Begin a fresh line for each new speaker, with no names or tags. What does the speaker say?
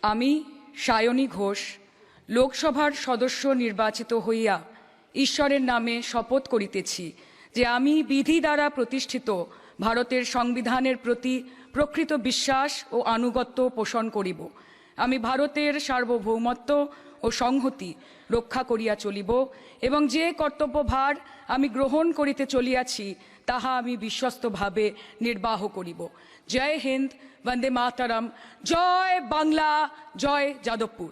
আমি সায়নী ঘোষ লোকসভার সদস্য নির্বাচিত হইয়া ঈশ্বরের নামে শপথ করিতেছি যে আমি বিধি দ্বারা প্রতিষ্ঠিত ভারতের সংবিধানের প্রতি প্রকৃত বিশ্বাস ও আনুগত্য পোষণ করিব। আমি ভারতের সার্বভৌমত্ব ও সংহতি রক্ষা করিয়া চলিব এবং যে কর্তব্যভার আমি গ্রহণ করিতে চলিয়াছি তাহা আমি বিশ্বস্তভাবে নির্বাহ করিব। জয় হিন্দ, বন্দে মাতরম, জয় বাংলা, জয় যাদবপুর।